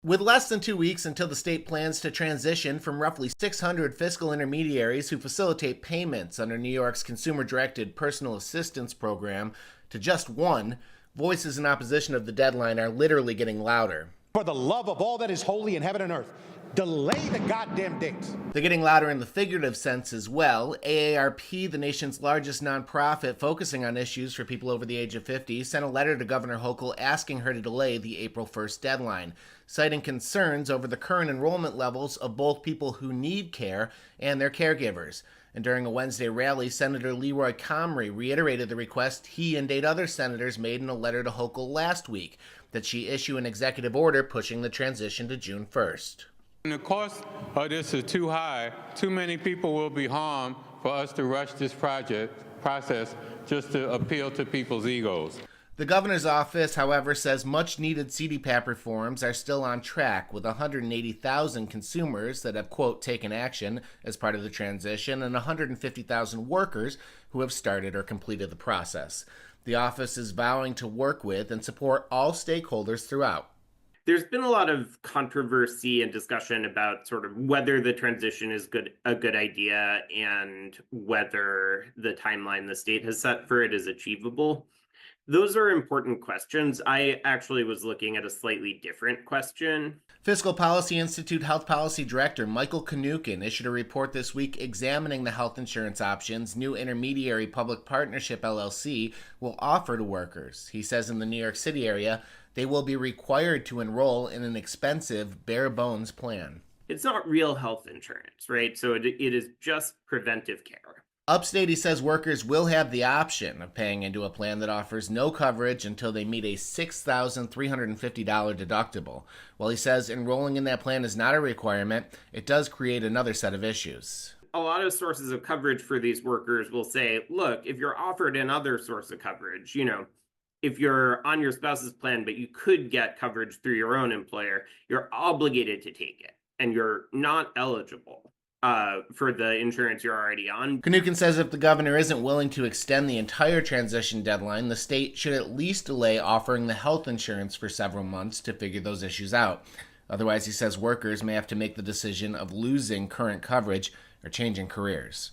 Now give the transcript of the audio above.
With less than 2 weeks until the state plans to transition from roughly 600 fiscal intermediaries who facilitate payments under New York's consumer-directed personal assistance program to just one, voices in opposition of the deadline are literally getting louder. For the love of all that is holy in heaven and earth, delay the goddamn dates. They're getting louder in the figurative sense as well. AARP, the nation's largest nonprofit focusing on issues for people over the age of 50, sent a letter to Governor Hochul asking her to delay the April 1st deadline, citing concerns over the current enrollment levels of both people who need care and their caregivers. And during a Wednesday rally, Senator Leroy Comrie reiterated the request he and 8 other senators made in a letter to Hochul last week, that she issue an executive order pushing the transition to June 1st. The cost of this is too high. Too many people will be harmed for us to rush this process just to appeal to people's egos. The governor's office, however, says much-needed CDPAP reforms are still on track, with 180,000 consumers that have, quote, taken action as part of the transition and 150,000 workers who have started or completed the process. The office is vowing to work with and support all stakeholders throughout. There's been a lot of controversy and discussion about sort of whether the transition is a good idea and whether the timeline the state has set for it is achievable. Those are important questions. I actually was looking at a slightly different question. Fiscal Policy Institute Health Policy Director Michael Knukin issued a report this week examining the health insurance options new intermediary public partnership LLC will offer to workers. He says in the New York City area, they will be required to enroll in an expensive, bare-bones plan. It's not real health insurance, right? So it is just preventive care. Upstate, he says workers will have the option of paying into a plan that offers no coverage until they meet a $6,350 deductible. While he says enrolling in that plan is not a requirement, it does create another set of issues. A lot of sources of coverage for these workers will say, look, if you're offered another source of coverage, if you're on your spouse's plan, but you could get coverage through your own employer, you're obligated to take it, and you're not eligible for the insurance you're already on. Knukin says if the governor isn't willing to extend the entire transition deadline, the state should at least delay offering the health insurance for several months to figure those issues out. Otherwise, he says workers may have to make the decision of losing current coverage or changing careers.